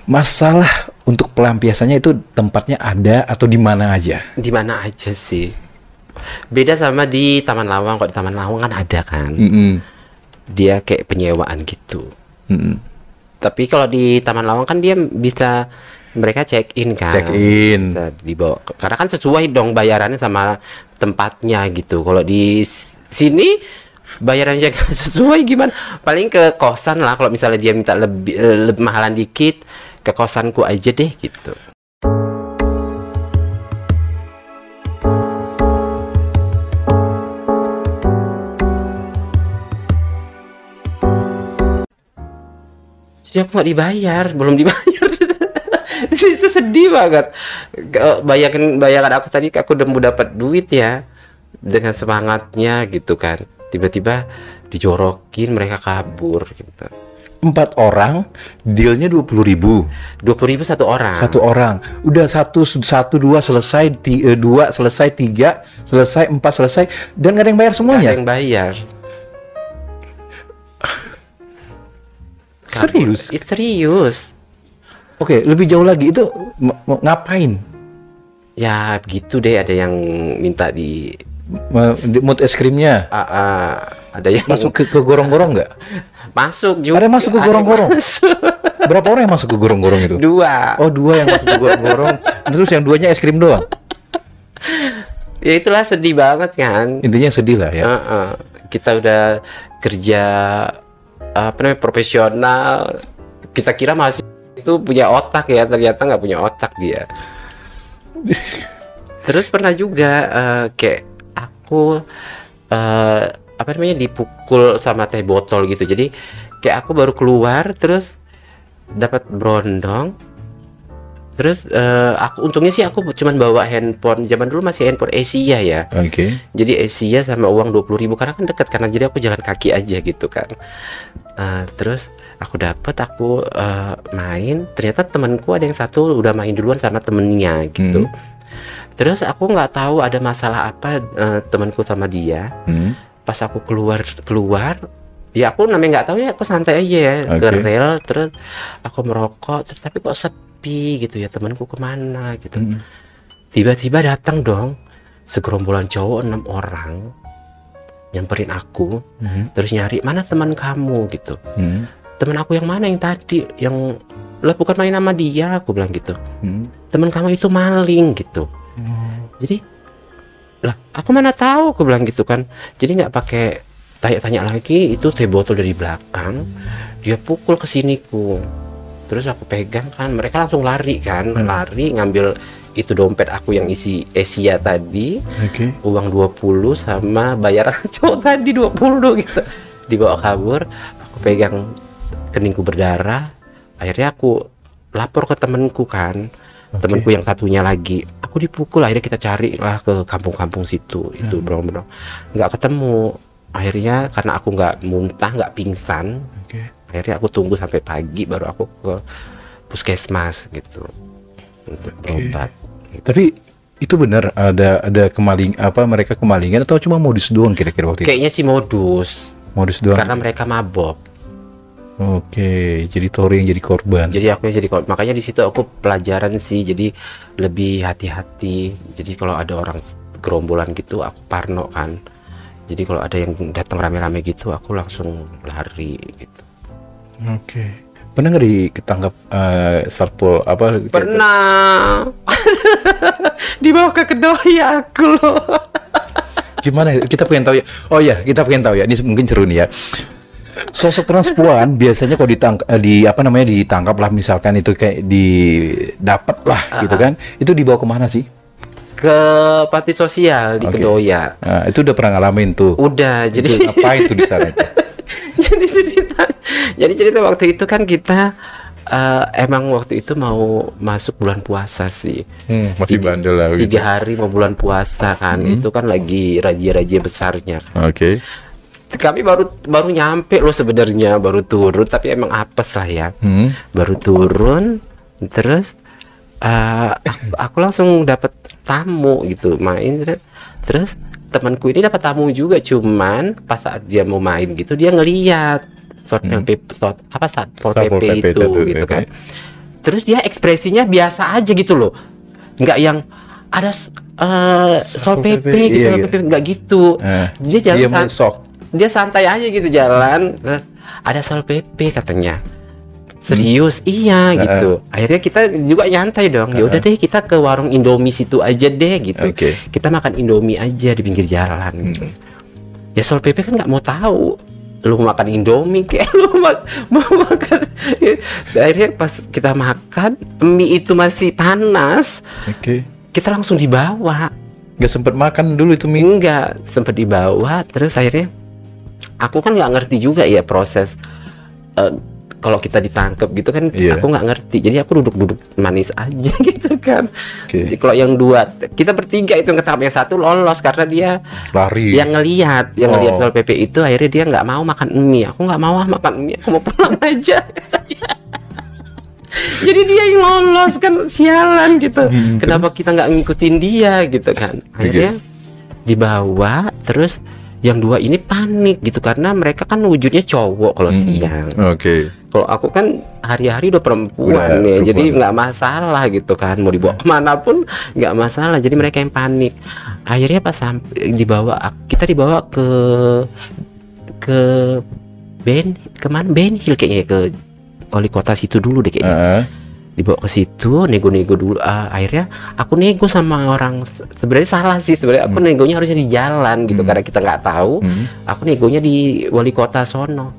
Masalah untuk pelampiasannya itu tempatnya ada atau di mana aja? Di mana aja sih. Beda sama di Taman Lawang. Kok di Taman Lawang kan ada kan. Dia kayak penyewaan gitu. Tapi kalau di Taman Lawang kan dia bisa mereka check in kan. Check in. Bisa dibawa. Karena kan sesuai dong bayarannya sama tempatnya gitu. Kalau di sini bayarannya nggak sesuai gimana? Paling ke kosan lah. Kalau misalnya dia minta lebih mahalan dikit, ke kosanku aja deh gitu. Jadi aku nggak dibayar, belum dibayar. Di situ sedih banget. Bayangan aku tadi, aku udah mau dapat duit ya, dengan semangatnya gitu kan. Tiba-tiba dijorokin, mereka kabur gitu. 4 orang, dealnya 20.000. 20.000 satu orang. Satu orang. Udah satu dua selesai, dua selesai, tiga selesai, 4 selesai, dan nggak ada yang bayar Nggak semuanya. ada yang bayar. Serius? Serius. Oke, lebih jauh lagi itu ngapain? Ya begitu deh, ada yang minta di Mood es krimnya ada yang masuk ke gorong-gorong nggak? masuk juga. Ada yang masuk ke gorong-gorong? Masuk. Berapa orang yang masuk ke gorong-gorong itu? 2. Oh, 2 yang masuk ke gorong-gorong. Terus yang 2-nya es krim doang. Ya itulah, sedih banget kan. Intinya sedih lah ya. Kita udah kerja apa namanya, profesional. Kita kira masih itu punya otak ya, ternyata nggak punya otak dia. Terus pernah juga kayak aku apa namanya, dipukul sama teh botol gitu. Jadi kayak aku baru keluar terus dapat berondong. Terus aku untungnya sih aku cuman bawa handphone. Zaman dulu masih handphone Asia ya. Oke. Jadi Asia sama uang 20.000 karena kan dekat, karena jadi aku jalan kaki aja gitu kan. Terus aku main, ternyata temanku ada yang satu udah main duluan sama temennya gitu. Terus aku nggak tahu ada masalah apa temanku sama dia. Pas aku keluar, ya aku namanya nggak tahu ya, aku santai aja ya, ke rel. Terus aku merokok, terus tapi kok sepi gitu ya, temanku kemana gitu. Tiba-tiba datang dong segerombolan cowok 6 orang nyamperin aku, terus nyari, mana teman kamu gitu. Teman aku yang mana, yang tadi, yang lah bukan main sama dia, aku bilang gitu. Teman kamu itu maling gitu. Jadi lah aku mana tahu, aku bilang gitu kan. Jadi nggak pakai tanya-tanya lagi, itu teh botol dari belakang dia pukul ke siniku. Terus aku pegang kan, mereka langsung lari kan, lari ngambil itu dompet aku yang isi Asia tadi, uang 20 sama bayaran cowok tadi 20 gitu, dibawa kabur. Aku pegang keningku berdarah, akhirnya aku lapor ke temenku kan. Temanku yang satunya lagi, aku dipukul. Akhirnya kita cari lah ke kampung-kampung situ, itu bener-bener nggak ketemu. Akhirnya karena aku nggak muntah, nggak pingsan, akhirnya aku tunggu sampai pagi baru aku ke puskesmas gitu untuk berobat. Tapi itu benar ada mereka kemalingan atau cuma modus doang kira-kira waktu itu? Kayaknya sih modus doang. karena mereka mabok. Oke, jadi Tori yang jadi korban. Jadi aku yang jadi korban. Makanya di situ aku pelajaran sih, jadi lebih hati-hati. Jadi kalau ada orang gerombolan gitu, aku parno kan. Jadi kalau ada yang datang rame-rame gitu, aku langsung lari gitu. Oke. Pernah nggak ketangkap sarpol apa? Pernah. Dibawa ke Kedoya aku loh. Gimana? Kita pengen tahu ya. Oh ya, kita pengen tahu ya. Ini mungkin seru nih ya. Sosok transpuan biasanya kalau ditangkap lah, misalkan itu kayak didapat lah gitu kan. Itu dibawa kemana sih? Ke panti sosial di Kedoya. Nah, itu udah pernah ngalamin tuh. Udah, jadi apa itu di sana itu? jadi cerita waktu itu kan kita emang waktu itu mau masuk bulan puasa sih. Masih bandel lah. 3 hari mau bulan puasa kan. Itu kan lagi razia-razia besarnya kan. Kami baru nyampe loh sebenarnya, baru turun, tapi emang apes lah ya. Baru turun, terus aku langsung dapat tamu gitu, main. Terus temanku ini dapat tamu juga, cuman pas saat dia mau main gitu dia ngeliat satpol pp itu gitu kan. Terus dia ekspresinya biasa aja gitu loh, nggak yang ada Sol PP gitu, Sol PP nggak gitu. Dia jalan dia santai aja gitu jalan. Ada Sol PP katanya. Serius, iya gitu. Akhirnya kita juga nyantai dong. Ya udah deh, kita ke warung Indomie situ aja deh gitu. Kita makan Indomie aja di pinggir jalan gitu. Ya Sol PP kan nggak mau tahu lu makan Indomie kayak lu mau makan. Akhirnya pas kita makan, mie itu masih panas. Kita langsung dibawa. Nggak sempet makan dulu itu mie? Enggak, sempet dibawa. Terus akhirnya aku kan nggak ngerti juga ya proses kalau kita ditangkap gitu kan. Aku nggak ngerti, jadi aku duduk manis aja gitu kan. Jadi kalau yang dua, kita bertiga itu ketangkap, yang satu lolos karena dia lari. Yang ngelihat Sol PP itu, akhirnya dia nggak mau makan mie. Aku nggak mau makan mie, aku mau pulang aja. Jadi dia yang lolos kan, sialan gitu. Kenapa kita nggak ngikutin dia gitu kan? Akhirnya dibawa, terus yang dua ini panik gitu karena mereka kan wujudnya cowok kalau siang. Kalau aku kan hari-hari udah perempuan ya, jadi nggak masalah gitu kan, mau dibawa kemana pun nggak masalah. Jadi mereka yang panik. Akhirnya pas sampai kita dibawa ke kemana Ben Hill kayaknya, ke wali kota situ dulu deh kayaknya. Dibawa ke situ, nego-nego dulu. Akhirnya aku nego sama orang, sebenarnya salah sih sebenarnya. Aku negonya harusnya di jalan gitu karena kita nggak tahu. Aku negonya di wali kota sono.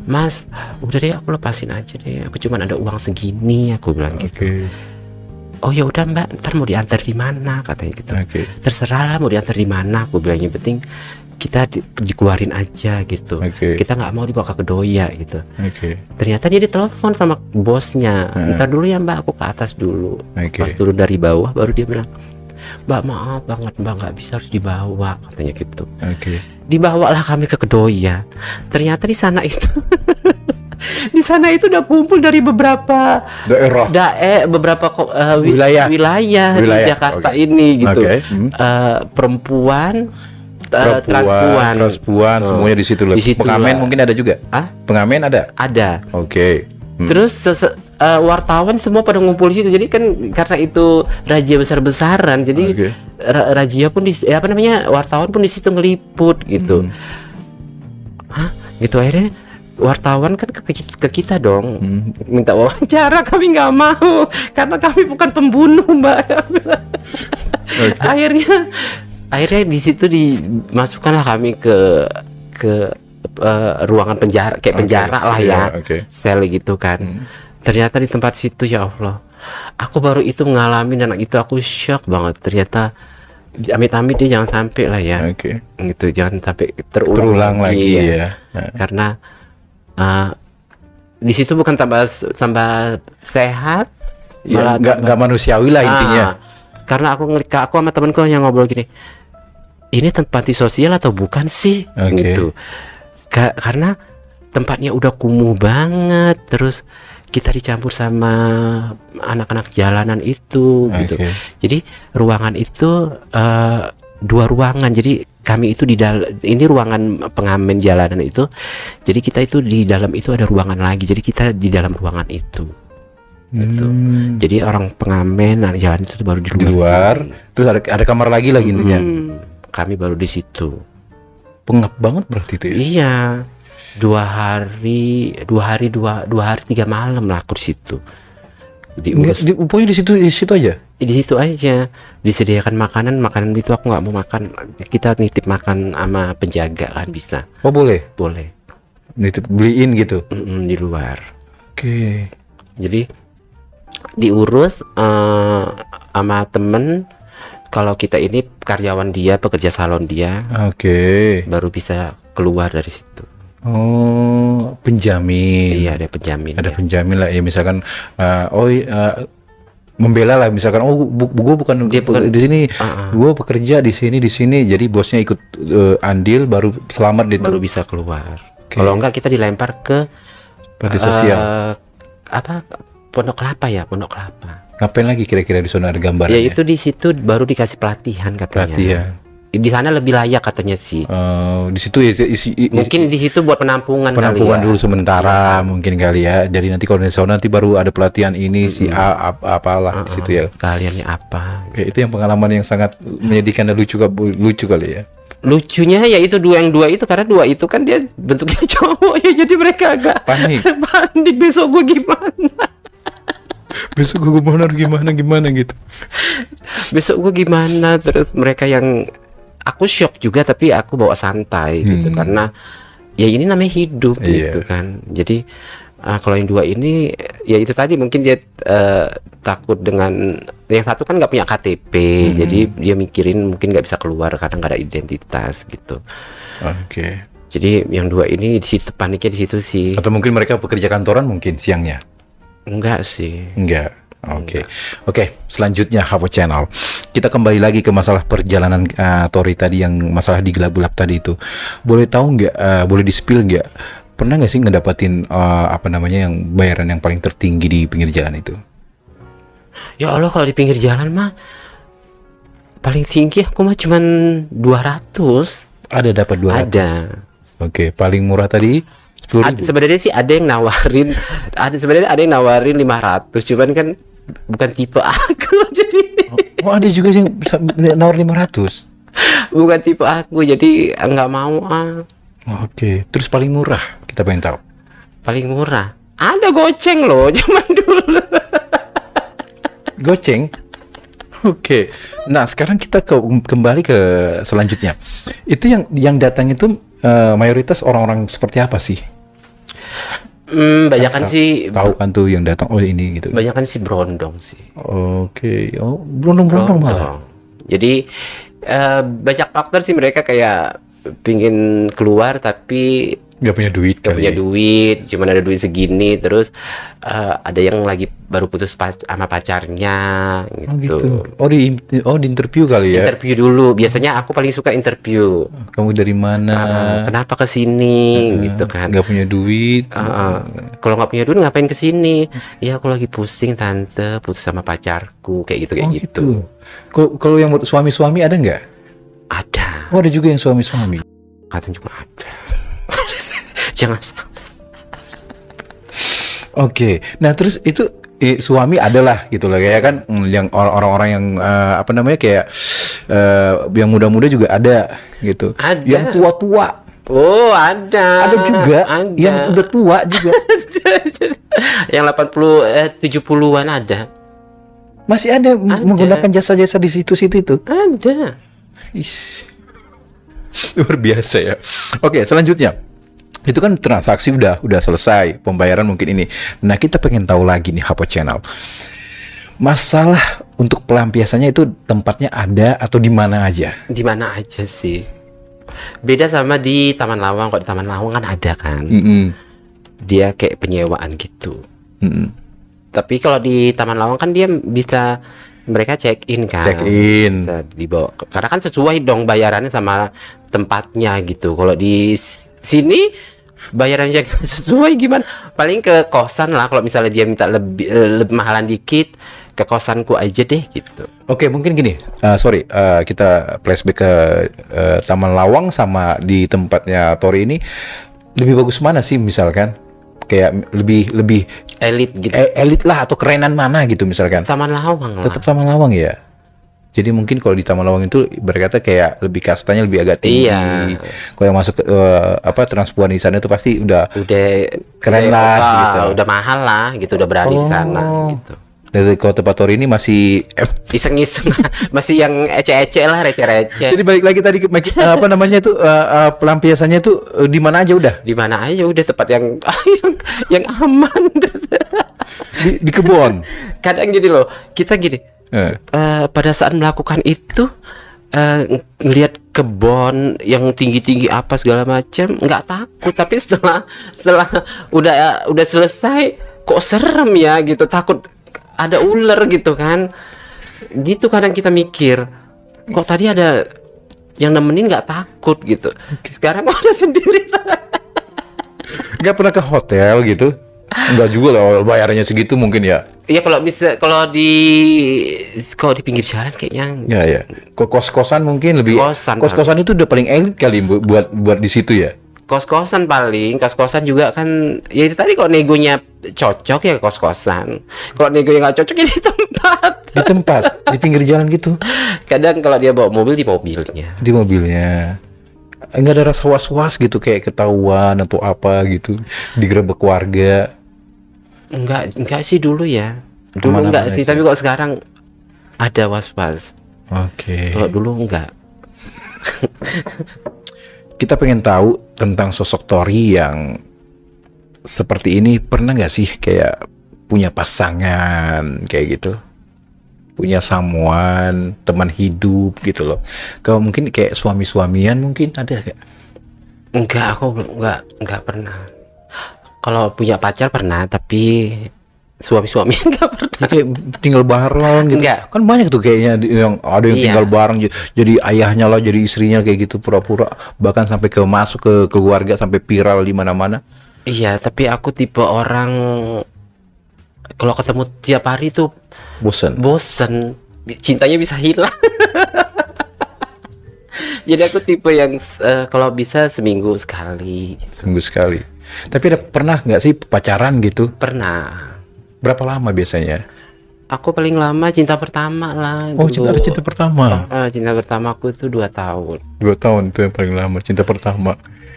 Mas, udah deh aku lepasin aja deh. Aku cuma ada uang segini, aku bilang gitu. Oh ya udah Mbak, ntar mau diantar di mana katanya gitu. Terserah lah mau diantar di mana, aku bilang. Yang penting kita dikeluarin aja gitu. Kita nggak mau dibawa ke Kedoya gitu. Ternyata dia ditelepon sama bosnya. Ntar dulu ya Mbak, aku ke atas dulu. Pas turun dari bawah baru dia bilang, Mbak maaf banget Mbak, nggak bisa, harus dibawa katanya gitu. Dibawalah kami ke Kedoya. Ternyata di sana itu di sana itu udah kumpul dari beberapa beberapa wilayah di Jakarta ini gitu. Perempuan, transpuan, semuanya di situ loh. Pengamen mungkin ada juga. Pengamen ada. Terus wartawan semua pada ngumpul di situ. Jadi kan karena itu razia besar-besaran, jadi razia pun wartawan pun di situ ngeliput gitu. Gitu akhirnya wartawan kan ke kita dong, minta wawancara. Kami nggak mau karena kami bukan pembunuh Mbak. Akhirnya di situ dimasukkanlah kami ke ruangan penjara, kayak penjara lah ya, sel gitu kan. Ternyata di tempat situ, ya Allah, aku baru itu mengalami, dan itu aku shock banget. Ternyata amit-amit dia jangan sampai lah ya, gitu, jangan sampai terulang lagi ya. Karena di situ bukan tambah sehat, ya, nggak manusiawi lah intinya. Karena aku sama temanku hanya ngobrol gini, ini tempat sosial atau bukan sih, gitu. Karena tempatnya udah kumuh banget, terus kita dicampur sama anak-anak jalanan itu, gitu. Jadi ruangan itu 2 ruangan. Jadi kami itu ini ruangan pengamen jalanan itu. Jadi kita itu di dalam itu ada ruangan lagi. Jadi kita di dalam ruangan itu. Gitu. Jadi orang pengamen jalan itu baru di luar. Terus ada kamar lagi intinya. Kami baru di situ. Pengap banget berarti itu ya? Iya. 2 hari 3 malam lah aku di situ. Pokoknya di situ aja. Di situ aja. Disediakan makanan itu aku nggak mau makan. Kita nitip makan sama penjaga kan bisa. Oh boleh? Boleh. Nitip beliin gitu? Di luar. Jadi diurus sama temen. Kalau kita ini karyawan dia, pekerja salon dia, baru bisa keluar dari situ. Oh, penjamin. Iya, ada penjamin. Ada penjamin lah ya, misalkan membela lah, misalkan gue bukan di sini, gue bekerja di sini, jadi bosnya ikut andil baru selamat gitu. Baru bisa keluar. Kalau enggak kita dilempar ke panti sosial. Pondok Kelapa ya, Pondok Kelapa. Ngapain lagi kira-kira di sana, ada gambar? Ya itu di situ baru dikasih pelatihan katanya. di sana lebih layak katanya sih. Di situ ya, Mungkin di situ buat penampungan kali ya. dulu sementara mungkin kali ya. Jadi nanti kalau di sana nanti baru ada pelatihan ini si apalah di situ ya. Kaliannya apa? Ya, itu yang pengalaman yang sangat menyedihkan dan lucu kali ya. Lucunya ya itu yang dua itu, karena dua itu kan dia bentuknya cowok ya, jadi mereka agak Panik. panik besok gue gimana. Besok gue gimana gitu. Besok gue gimana, terus mereka yang aku shock juga tapi aku bawa santai gitu karena ya ini namanya hidup gitu kan. Jadi kalau yang dua ini ya itu tadi mungkin dia takut dengan yang satu kan nggak punya KTP, jadi dia mikirin mungkin nggak bisa keluar karena nggak ada identitas gitu. Oke. Jadi yang dua ini di situ paniknya di situ sih. Atau mungkin mereka bekerja kantoran mungkin siangnya. Enggak sih. Enggak. Oke. Selanjutnya Hapo Channel. Kita kembali lagi ke masalah perjalanan Tori tadi, yang masalah di gelap-gelap tadi itu. Boleh tahu nggak? Boleh di-spill nggak? Pernah nggak sih ngedapatin yang bayaran yang paling tertinggi di pinggir jalan itu? Ya Allah, kalau di pinggir jalan mah paling tinggi aku mah cuman 200. Ada dapat 200? Ada. Oke, paling murah tadi 10.000. Sebenarnya sih ada yang nawarin, ada yang nawarin 500, cuman kan bukan tipe aku jadi. Oh, ada juga yang bisa nawar 500. Bukan tipe aku, jadi nggak mau Oke, terus paling murah kita pengen tahu. Paling murah ada goceng loh zaman dulu. Goceng. Oke. Nah, sekarang kita kembali ke selanjutnya. Itu yang datang itu mayoritas orang-orang seperti apa sih? Banyakan sih tahu kan tuh yang datang, oh ini gitu. Banyakan sih brondong sih. Oke. Oh, brondong malah. Jadi banyak faktor sih, mereka kayak pingin keluar tapi nggak punya duit. Cuman ada duit segini, terus ada yang lagi baru putus sama pacarnya gitu. Oh di interview kali ya? Interview dulu. Biasanya aku paling suka interview. Kamu dari mana? Kenapa kesini gitu kan? Nggak punya duit. Kalau nggak punya duit ngapain kesini? Ya aku lagi pusing tante, putus sama pacarku kayak gitu. Kalau yang suami-suami ada nggak? Ada. Oh, ada juga yang suami-suami. Katanya juga ada. Jangan. Oke. Nah, terus itu suami adalah gitu loh, kayak kan yang orang-orang yang kayak yang muda-muda juga ada gitu. Ada. Yang tua-tua. Oh, ada. Ada juga. Ada. Yang udah tua juga. Yang 70-an ada. Masih ada menggunakan jasa-jasa di situ-situ itu. Ada. Luar biasa ya. Oke, selanjutnya. Itu kan transaksi udah selesai, pembayaran mungkin ini. Nah, kita pengen tahu lagi nih Hapo Channel. Masalah untuk pelampiasannya itu tempatnya ada atau di mana aja? Di mana aja sih. Beda sama di Taman Lawang. Kok di Taman Lawang kan ada kan. Dia kayak penyewaan gitu. Tapi kalau di Taman Lawang kan dia bisa, mereka check in kan. Bisa dibawa. Karena kan sesuai dong bayarannya sama tempatnya gitu. Kalau di sini bayarannya sesuai gimana? Paling ke kosan lah, kalau misalnya dia minta lebih mahalan dikit, ke kosanku aja deh gitu. Oke, mungkin gini, kita flashback ke Taman Lawang sama di tempatnya Tori ini, lebih bagus mana sih misalkan? Kayak lebih elit gitu. Elit lah, atau kerenan mana gitu misalkan? Taman Lawang lah. Tetap Taman Lawang ya. Jadi mungkin kalau di Taman Lawang itu berkata kayak lebih kastanya lebih agak tinggi. Iya. Kalau yang masuk ke transpuan di sana itu pasti udah keren udah, lah gitu. Udah mahal lah gitu, udah berani di sana gitu. Dari kalau tempat Tori ini masih iseng-iseng masih yang ece-ece lah, receh-receh. Jadi balik lagi tadi pelampiasannya itu di mana aja udah? Di mana aja udah, tempat yang aman. di kebun. Kadang gini loh, kita gini. Pada saat melakukan itu ngelihat kebun yang tinggi-tinggi apa segala macam, nggak takut, tapi setelah udah selesai kok serem ya gitu, takut ada ular gitu kan, gitu kadang kita mikir, kok tadi ada yang nemenin nggak takut gitu, sekarang kok udah sendiri. Nggak pernah ke hotel gitu? Nggak juga lah, bayarnya segitu mungkin ya. Ya kalau di pinggir jalan kayaknya Ya ya. Kos-kosan mungkin lebih. Kosan, Kos-kosan itu udah paling elit kali buat di situ ya. kos-kosan paling, kos-kosan juga kan ya itu tadi, kalau negonya cocok ya kos-kosan. Kalau negonya nggak cocok ya di tempat. Di tempat, di pinggir jalan gitu. Kadang kalau dia bawa mobil di mobilnya. Di mobilnya. Nggak ada rasa was-was gitu kayak ketahuan atau apa gitu. Digerebek warga. Enggak sih dulu ya. Dulu Aman-aman enggak sih, aja. tapi kok sekarang ada was-was. Oke. Kalau dulu enggak. Kita pengen tahu tentang sosok Tori yang seperti ini. Pernah nggak sih kayak punya pasangan kayak gitu? Punya someone, teman hidup gitu loh. Kalau mungkin kayak suami-suamian mungkin ada kayak. Enggak, aku enggak pernah. Kalau punya pacar pernah, tapi suami-suami enggak pernah. Kayak tinggal bareng gitu. Enggak. Kan banyak tuh kayaknya yang ada yang Iya. tinggal bareng jadi ayahnya lah, jadi istrinya kayak gitu pura-pura, bahkan sampai masuk ke keluarga, sampai viral di mana-mana. Iya, tapi aku tipe orang kalau ketemu tiap hari tuh bosen, cintanya bisa hilang. Jadi aku tipe yang kalau bisa seminggu sekali. Seminggu sekali. Tapi pernah nggak sih pacaran gitu? Pernah. Berapa lama biasanya? Aku paling lama cinta pertama lah. Oh, dulu. cinta pertama. Cinta pertama aku itu 2 tahun. 2 tahun itu yang paling lama, cinta pertama.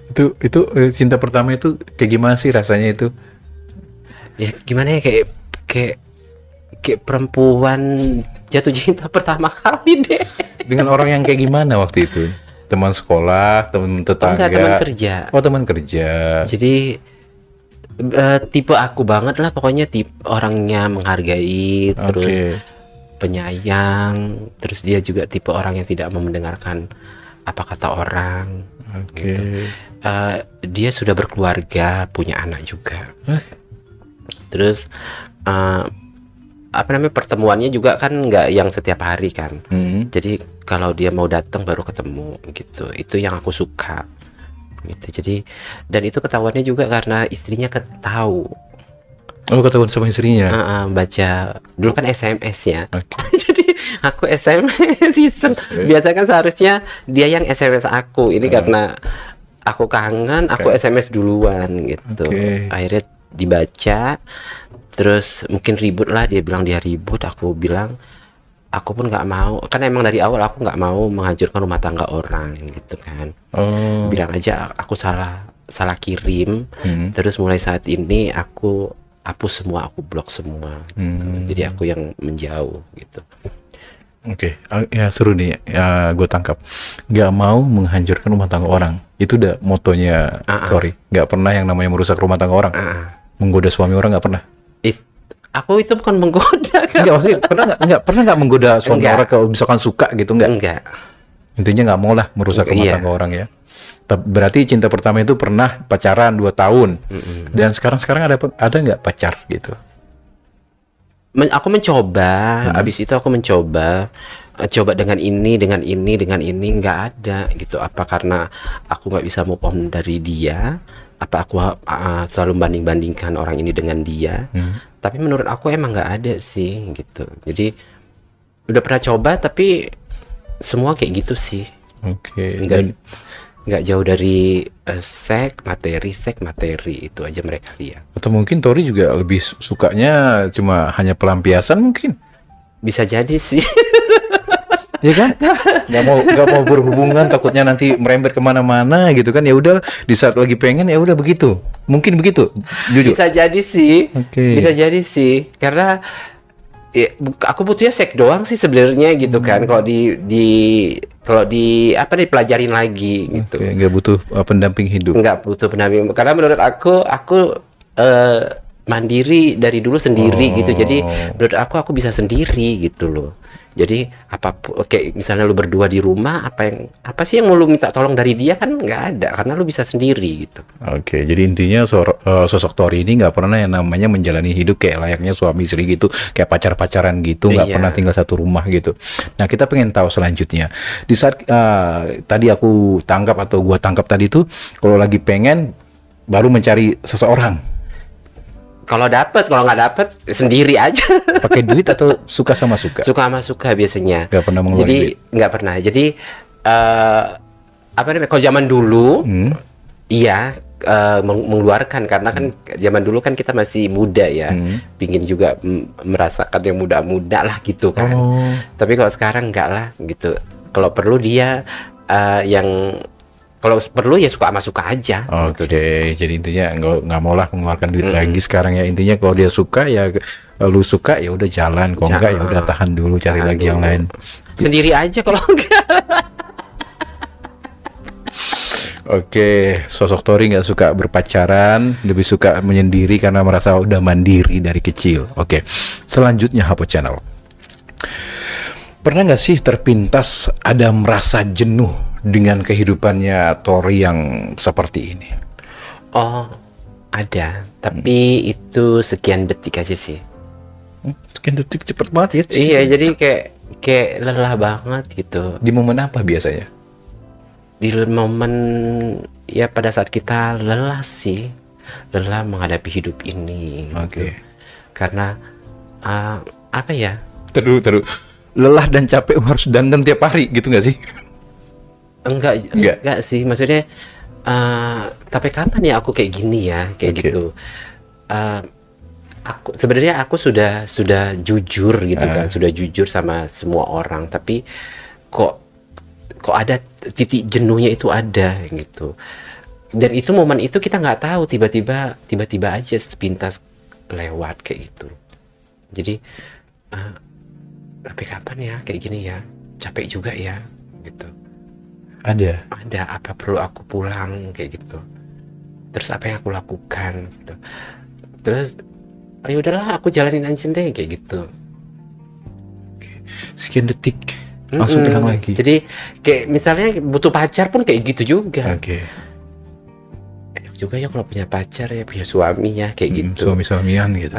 Itu cinta pertama itu kayak gimana sih rasanya itu? Ya gimana ya, kayak perempuan jatuh cinta pertama kali deh. Dengan orang yang kayak gimana waktu itu? Teman sekolah, teman tetangga? Enggak, teman kerja. Oh, teman kerja. Jadi tipe aku banget lah, pokoknya tipe orangnya menghargai, terus Oke. penyayang, terus dia juga tipe orang yang tidak mau mendengarkan apa kata orang. Oke. Dia sudah berkeluarga, punya anak juga. Terus apa namanya, pertemuannya juga kan nggak yang setiap hari kan. Jadi kalau dia mau datang baru ketemu gitu. Itu yang aku suka gitu. Jadi, dan itu ketahuannya juga karena istrinya ketahu. Oh, ketahuan sama istrinya. Baca dulu kan SMS ya. Oke. Jadi aku SMS iseng. Biasa kan seharusnya dia yang SMS aku. Ini karena aku kangen, aku SMS duluan gitu. Oke. Akhirnya dibaca, terus mungkin ribut lah, dia bilang dia ribut, aku bilang aku pun nggak mau, kan emang dari awal aku nggak mau menghancurkan rumah tangga orang gitu kan. Oh. Bilang aja aku salah kirim, terus mulai saat ini aku hapus semua, aku blok semua gitu. Jadi aku yang menjauh gitu. Oke. Ya seru nih. Ya, gue tangkap. Nggak mau menghancurkan rumah tangga orang. Itu udah motonya Tori. Nggak pernah yang namanya merusak rumah tangga orang. Menggoda suami orang nggak pernah. Aku itu bukan menggoda kan. Enggak, maksudnya pernah nggak menggoda suami Enggak. orang kalau misalkan suka gitu, Enggak. Intinya nggak mau lah merusak rumah Iya. tangga orang ya. Berarti cinta pertama itu pernah pacaran 2 tahun. Dan sekarang ada nggak pacar gitu? Aku mencoba, habis itu aku mencoba dengan ini nggak ada gitu. Apa karena aku nggak bisa move on dari dia? Apa aku selalu banding-bandingkan orang ini dengan dia? Tapi menurut aku emang nggak ada sih gitu. Jadi udah pernah coba tapi semua kayak gitu sih. Oke. Nggak jauh dari seks materi itu aja mereka lihat. Atau mungkin Tori juga lebih sukanya cuma hanya pelampiasan mungkin. Bisa jadi sih. Ya kan? Nggak mau berhubungan, takutnya nanti merembet kemana-mana gitu kan. Ya udah, di saat lagi pengen ya udah begitu. Mungkin begitu. Jujur. Bisa jadi sih. Oke. Bisa jadi sih. Karena ya, aku butuhnya seks doang sih sebenarnya gitu kan. Kalau di apa dipelajarin lagi gitu. Oke, nggak butuh pendamping hidup. Nggak butuh pendamping. Karena menurut aku mandiri dari dulu sendiri gitu. Jadi menurut aku bisa sendiri gitu loh. Jadi apapun, oke, misalnya lu berdua di rumah, apa sih yang mau lu minta tolong dari dia, kan nggak ada, karena lu bisa sendiri gitu. Oke, jadi intinya sosok Tori ini nggak pernah yang namanya menjalani hidup kayak layaknya suami istri gitu, kayak pacaran gitu, nggak Iya. pernah tinggal satu rumah gitu. Nah, kita pengen tahu selanjutnya. Di saat tadi aku tangkap atau gua tangkap tadi tuh, kalau lagi pengen baru mencari seseorang. Kalau dapet, kalau nggak dapet sendiri aja. Pakai duit atau suka sama suka? Suka sama suka biasanya. Gak pernah mengeluarkan Jadi duit? nggak pernah. Jadi apa namanya? Kalau zaman dulu, iya mengeluarkan karena kan zaman dulu kan kita masih muda ya, pingin juga merasakan yang muda-muda lah gitu kan. Tapi kalau sekarang enggak lah gitu. Kalau perlu dia yang kalau perlu ya suka sama suka aja. Oke, jadi intinya nggak mau lah mengeluarkan duit lagi sekarang ya. Intinya kalau dia suka ya, lu suka ya udah jalan, kalau enggak ya udah tahan dulu, cari lagi yang lain. Sendiri aja kalau enggak. Oke, sosok Tori nggak suka berpacaran, lebih suka menyendiri karena merasa udah mandiri dari kecil. Oke, selanjutnya Hapo Channel. Pernah nggak sih terpintas ada merasa jenuh dengan kehidupannya Tori yang seperti ini? Oh, ada. Tapi itu sekian detik aja sih. Sekian detik cepet banget ya. Iya, jadi kayak lelah banget gitu. Di momen apa biasanya? Di momen ya pada saat kita lelah sih, lelah menghadapi hidup ini. Oke. Karena apa ya? Terus. Lelah dan capek harus dandan tiap hari gitu nggak sih? Enggak sih, maksudnya sampai kapan ya aku kayak gini ya, kayak gitu. Aku sebenarnya aku sudah jujur gitu kan, sudah jujur sama semua orang, tapi kok ada titik jenuhnya itu ada gitu. Dan itu momen itu kita nggak tahu, tiba-tiba aja sepintas lewat kayak gitu. Jadi sampai kapan ya kayak gini ya, capek juga ya gitu. Ada apa perlu aku pulang kayak gitu, terus apa yang aku lakukan gitu, terus ayo udahlah aku jalanin aja deh kayak gitu. Sekian detik langsung hilang lagi. Jadi kayak misalnya butuh pacar pun kayak gitu juga. Enak juga ya kalau punya pacar ya, punya suami ya kayak gitu, suami-suamian gitu.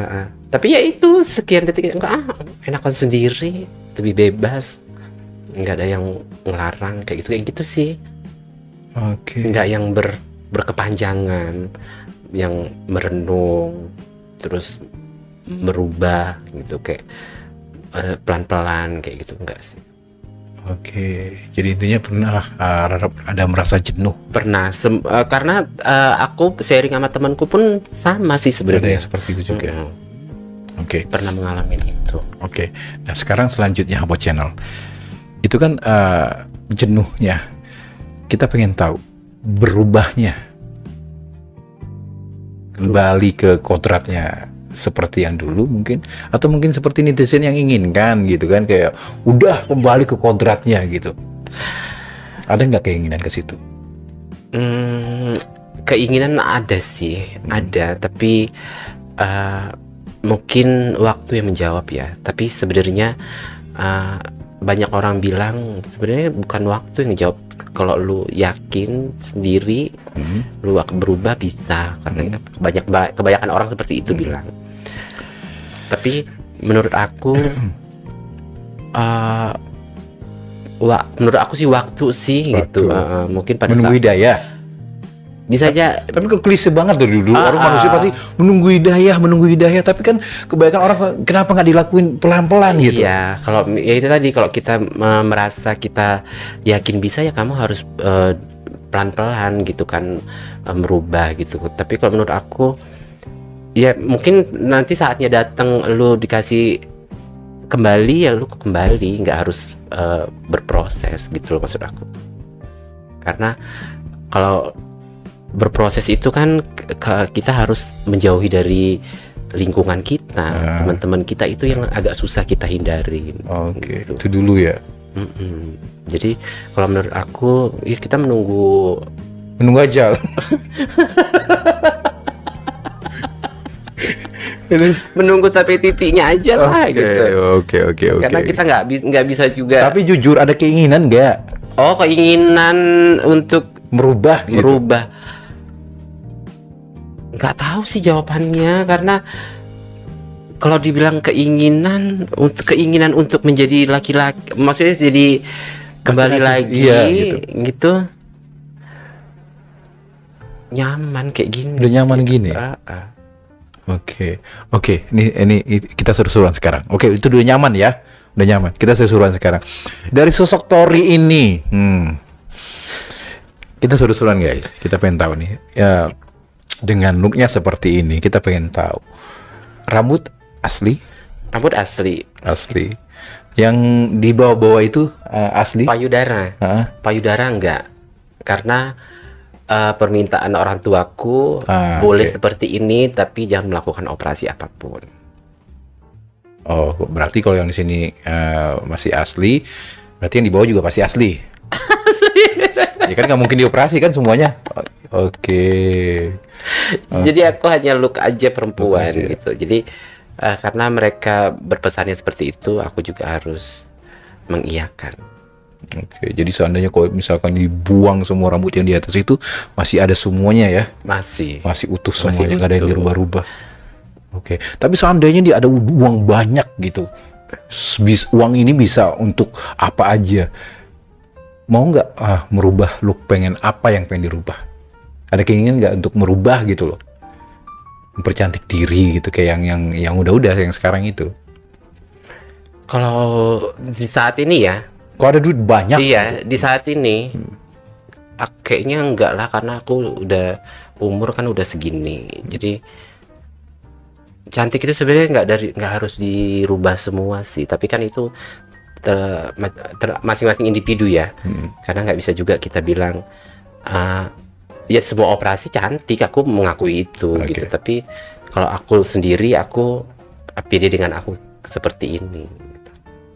Tapi ya itu sekian detik enakan sendiri, lebih bebas, nggak ada yang ngelarang kayak gitu sih. Nggak yang berkepanjangan, yang merenung terus merubah gitu, kayak pelan-pelan kayak gitu, enggak sih. Jadi intinya pernah ada merasa jenuh. Pernah karena aku sharing sama temanku pun sama sih sebenarnya. Ada yang seperti itu juga. Pernah mengalami itu. Nah sekarang selanjutnya Hapo Channel. Itu kan jenuhnya. Kita pengen tahu berubahnya kembali ke kodratnya seperti yang dulu mungkin, atau mungkin seperti netizen yang inginkan gitu kan, kayak udah kembali ke kodratnya gitu. Ada nggak keinginan ke situ? Keinginan ada sih, ada, tapi mungkin waktu yang menjawab ya. Tapi sebenarnya banyak orang bilang sebenarnya bukan waktu yang jawab. Kalau lu yakin sendiri, lu berubah bisa, katanya. Kebanyakan orang seperti itu bilang. Tapi menurut aku, menurut aku sih waktu sih gitu. Mungkin pada menunggu hidayah. Bisa aja. Tapi kan klise banget dari dulu. Orang manusia pasti menunggu hidayah. Tapi kan kebanyakan orang kenapa nggak dilakuin pelan-pelan gitu? Iya, kalau ya itu tadi, kalau kita merasa kita yakin bisa, ya kamu harus pelan-pelan gitu kan, merubah gitu. Tapi kalau menurut aku, ya mungkin nanti saatnya datang lu dikasih kembali, ya lu kembali, nggak harus berproses gitu loh maksud aku. Karena kalau berproses itu kan kita harus menjauhi dari lingkungan kita, teman-teman kita itu yang agak susah kita hindarin. Gitu. Itu dulu ya. Jadi kalau menurut aku, ya kita menunggu ajal. menunggu sampai titiknya aja lah gitu. Oke. Karena kita nggak bisa juga. Tapi jujur, ada keinginan nggak? Keinginan untuk merubah. Nggak tahu sih jawabannya, karena kalau dibilang keinginan untuk menjadi laki-laki, maksudnya jadi kembali lagi gitu. Nyaman kayak gini. Udah nyaman gini. Oke, oke. Ini kita seru-seruan sekarang. Oke, itu udah nyaman ya, udah nyaman. Kita seru-seruan sekarang. Dari sosok Tori ini, kita seru-seruan guys. Kita pengen tahu nih, ya dengan looknya seperti ini, kita pengen tahu. Rambut asli, Rambut asli, asli. Yang di bawah-bawah itu asli. payudara. Hah? Payudara enggak, karena permintaan orang tuaku boleh oke. seperti ini, tapi jangan melakukan operasi apapun. Oh, berarti kalau yang di sini masih asli, berarti yang di bawah juga pasti asli. Ya kan nggak mungkin dioperasi kan semuanya. Oke. Jadi aku hanya look aja perempuan Look aja. gitu. Jadi karena mereka berpesannya seperti itu, aku juga harus mengiyakan. Oke, jadi seandainya kalau misalkan dibuang semua rambut yang di atas itu masih ada semuanya ya, Masih. masih utuh Masih semuanya, nggak ada yang utuh. dirubah-rubah. Oke, tapi seandainya dia ada uang banyak gitu, uang ini bisa untuk apa aja, mau nggak merubah look, pengen apa yang pengen dirubah? Ada keinginan nggak untuk merubah gitu loh, mempercantik diri gitu kayak yang udah yang sekarang itu? Kalau di saat ini ya, Kalau ada duit banyak, iya, di saat ini kayaknya enggak lah, karena aku udah umur kan udah segini. Jadi cantik itu sebenarnya nggak harus dirubah semua sih, tapi kan itu masing-masing individu ya. Karena nggak bisa juga kita bilang ya semua operasi cantik, aku mengakui itu Oke. gitu. Tapi kalau aku sendiri, aku pede dengan aku seperti ini.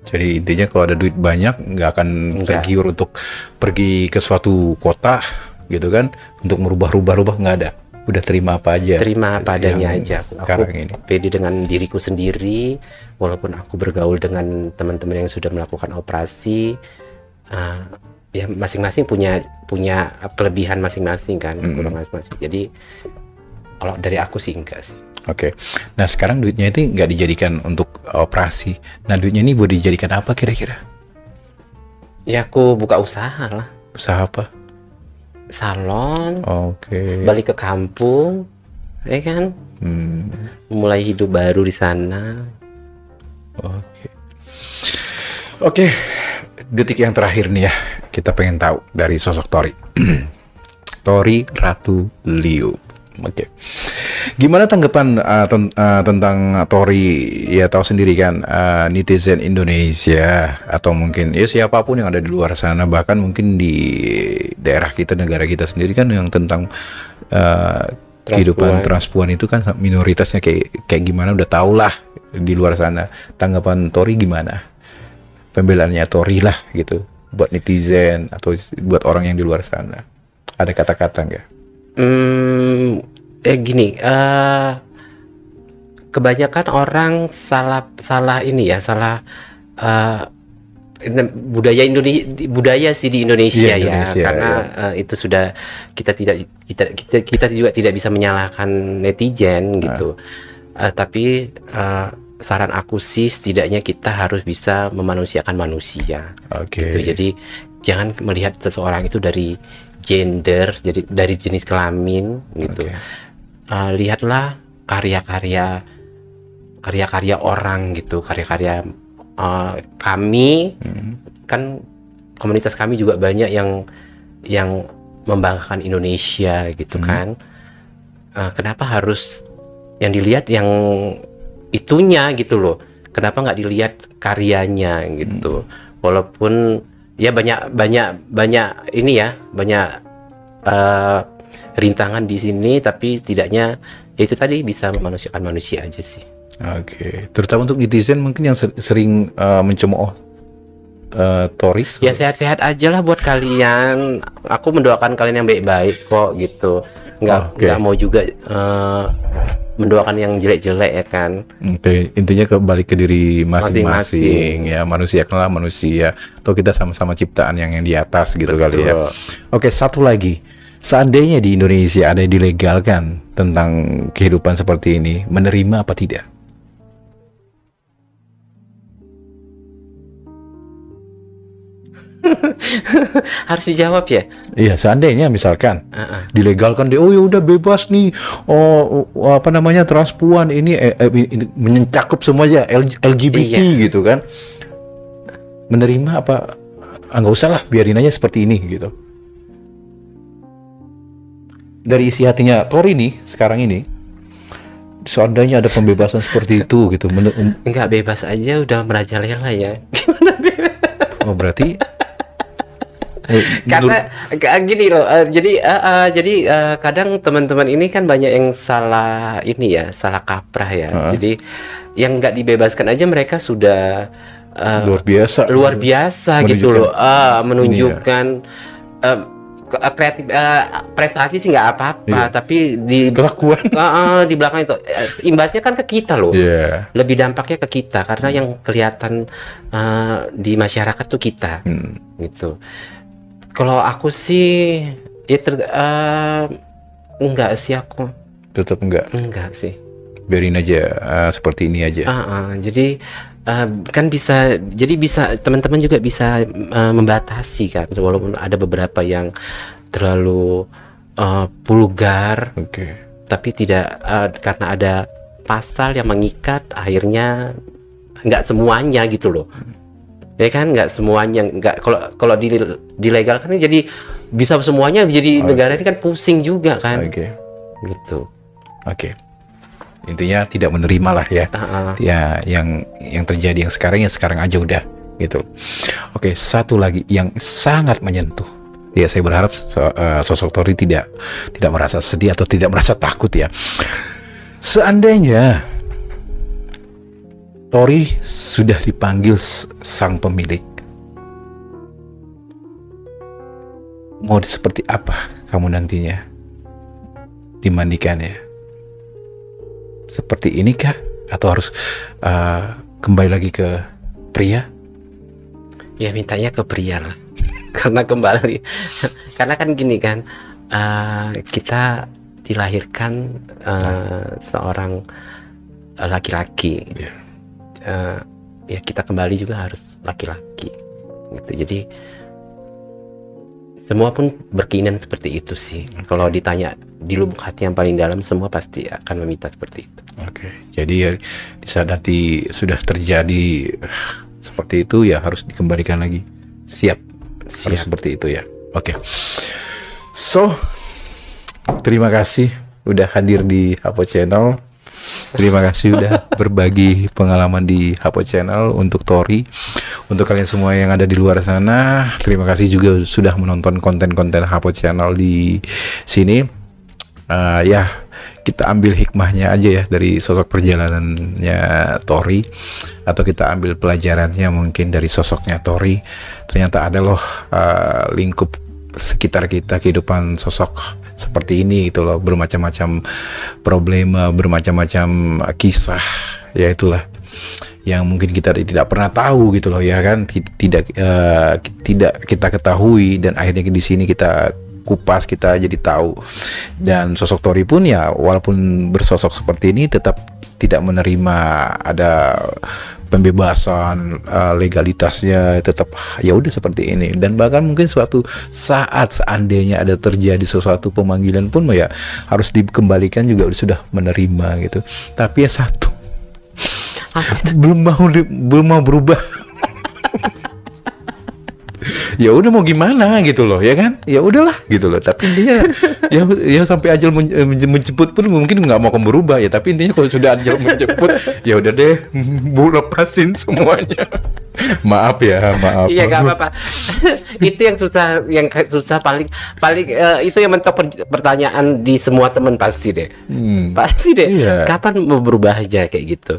jadi intinya kalau ada duit banyak nggak akan Nggak. tergiur untuk pergi ke suatu kota gitu kan, untuk merubah-rubah nggak ada. Udah terima apa aja. Terima apa adanya Yang aja. Aku sekarang ini. pede dengan diriku sendiri, walaupun aku bergaul dengan teman-teman yang sudah melakukan operasi. Ya masing-masing punya kelebihan masing-masing kan, kekurangan masing-masing. Jadi kalau dari aku sih enggak sih. Oke. Nah sekarang duitnya itu nggak dijadikan untuk operasi. Nah duitnya ini buat dijadikan apa kira-kira? Ya aku buka usaha lah, Usaha apa? salon, Oke. balik ke kampung, ya kan, mulai hidup baru di sana. Oke. Oke. Detik yang terakhir nih ya, kita pengen tahu dari sosok Tori. Tori Ratu Liu. Oke. Gimana tanggapan tentang Tori? Ya tahu sendiri kan, netizen Indonesia atau mungkin ya siapapun yang ada di luar sana, bahkan mungkin di daerah kita, negara kita sendiri kan, yang tentang kehidupan transpuan itu kan minoritasnya kayak gimana udah tau lah di luar sana. Tanggapan Tori gimana? Pembelaannya Tori lah gitu buat netizen atau buat orang yang di luar sana. Ada kata-kata nggak? Gini, kebanyakan orang salah ini ya, salah budaya sih di Indonesia, Iya, Indonesia, ya, karena itu sudah kita juga tidak bisa menyalahkan netizen gitu. Tapi saran aku sih setidaknya kita harus bisa memanusiakan manusia. Oke. Gitu. Jadi jangan melihat seseorang itu dari gender, jadi dari jenis kelamin gitu. Lihatlah karya-karya orang gitu, karya-karya kami. Kan komunitas kami juga banyak yang membanggakan Indonesia gitu kan. Kenapa harus yang dilihat yang itunya gitu loh? Kenapa nggak dilihat karyanya gitu? Walaupun ya banyak ini ya, banyak rintangan di sini, tapi setidaknya ya itu tadi bisa memanusiakan manusia aja sih. Oke. Terutama untuk netizen mungkin yang sering mencemooh Tori. Ya sehat-sehat aja lah buat kalian. Aku mendoakan kalian yang baik-baik kok gitu. Nggak mau juga mendoakan yang jelek-jelek ya kan. Oke, intinya kembali ke diri masing-masing ya, manusiakanlah manusia, atau kita sama-sama ciptaan yang di atas gitu. Betul. Kali ya. Oke, satu lagi, seandainya di Indonesia ada yang dilegalkan tentang kehidupan seperti ini, menerima apa tidak? Harus dijawab ya. Iya, seandainya misalkan Uh-uh. dilegalkan dia, oh ya udah bebas nih, apa namanya transpuan ini, ini mencakup semuanya LGBT gitu kan, menerima apa? Nggak usah lah, biarin aja seperti ini gitu. Dari isi hatinya Tori nih sekarang ini, seandainya ada pembebasan seperti itu gitu, Nggak bebas aja udah merajalela ya. oh berarti Karena gini loh, jadi kadang teman-teman ini kan banyak yang salah ini ya, salah kaprah ya. Jadi yang nggak dibebaskan aja mereka sudah luar biasa gitu loh, menunjukkan kreatif, prestasi sih nggak apa-apa, tapi di kelakuan di belakang itu imbasnya kan ke kita loh. Lebih dampaknya ke kita karena yang kelihatan di masyarakat tuh kita gitu. Kalau aku sih ya enggak sih, aku tetap enggak sih, biarin aja seperti ini aja. Jadi kan bisa teman-teman juga bisa membatasi kan, walaupun ada beberapa yang terlalu vulgar, tapi tidak karena ada pasal yang mengikat, akhirnya nggak semuanya gitu loh. Ya kan, nggak semuanya, nggak, kalau dilegalkan jadi bisa semuanya, jadi negara ini kan pusing juga kan. Gitu. Intinya tidak menerima lah ya. Ya yang terjadi yang sekarang aja udah gitu. Satu lagi yang sangat menyentuh. Ya, saya berharap sosok Tori tidak merasa sedih atau tidak merasa takut ya. Seandainya Tori sudah dipanggil sang pemilik, mau seperti apa kamu nantinya dimandikannya? Seperti inikah? Atau harus kembali lagi ke pria? Ya mintanya ke pria lah. Karena kembali, karena kan gini kan, kita dilahirkan seorang laki-laki. Ya kita kembali juga harus laki-laki gitu. Jadi semua pun berkeinginan seperti itu sih. Kalau ditanya di lubuk hati yang paling dalam, semua pasti akan meminta seperti itu. Jadi ya di saat nanti sudah terjadi seperti itu ya harus dikembalikan lagi. Siap. Harus seperti itu ya. So terima kasih udah hadir di Hapo Channel. Terima kasih udah berbagi pengalaman di Hapo Channel untuk Tori. Untuk kalian semua yang ada di luar sana, terima kasih juga sudah menonton konten-konten Hapo Channel di sini. Ya, kita ambil hikmahnya aja ya dari sosok perjalanannya Tori, atau kita ambil pelajarannya mungkin dari sosoknya Tori. Ternyata ada loh lingkup sekitar kita, kehidupan sosok seperti ini gitu loh, bermacam-macam problema, bermacam-macam kisah, ya itulah yang mungkin kita tidak pernah tahu gitu loh ya kan, tidak kita ketahui, dan akhirnya di sini kita kupas, kita jadi tahu. Dan sosok Tori pun ya walaupun bersosok seperti ini tetap tidak menerima ada pembebasan, legalitasnya tetap ya udah seperti ini. Dan bahkan mungkin suatu saat seandainya ada terjadi sesuatu pemanggilan pun ya harus dikembalikan juga sudah menerima gitu. Tapi ya satu, belum mau berubah. Ya udah mau gimana gitu loh ya kan, ya udahlah gitu loh. Tapi intinya ya sampai ajal menjemput pun mungkin nggak mau berubah ya. Tapi intinya kalau sudah ajal menjemput ya udah deh, lepasin semuanya. Maaf. Iya nggak apa-apa. Itu yang susah paling itu yang mentok pertanyaan di semua teman pasti deh. Iya. Kapan mau berubah aja kayak gitu.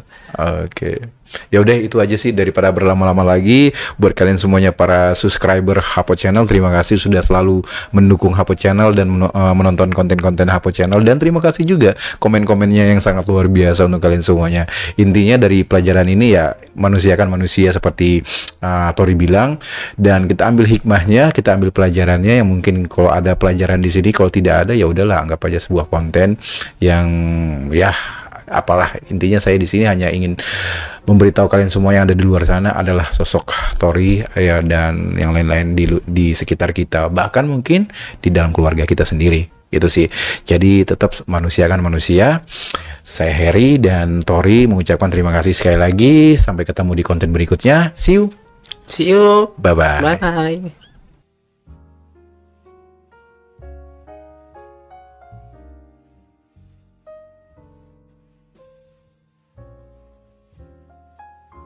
Ya udah itu aja sih, daripada berlama-lama lagi. Buat kalian semuanya para subscriber Hapo Channel, terima kasih sudah selalu mendukung Hapo Channel dan menonton konten-konten Hapo Channel. Dan terima kasih juga komen-komennya yang sangat luar biasa untuk kalian semuanya. Intinya dari pelajaran ini ya, manusia kan manusia seperti Tori bilang, dan kita ambil hikmahnya, kita ambil pelajarannya. Yang mungkin kalau ada pelajaran di sini, kalau tidak ada ya udahlah, anggap aja sebuah konten yang ya apalah, intinya saya di sini hanya ingin memberitahu kalian semua yang ada di luar sana adalah sosok Tori ya, dan yang lain-lain di sekitar kita, bahkan mungkin di dalam keluarga kita sendiri. Itu sih. Jadi tetap manusia kan manusia. Saya Heri dan Tori mengucapkan terima kasih sekali lagi. Sampai ketemu di konten berikutnya. See you. See you. Bye bye. Bye.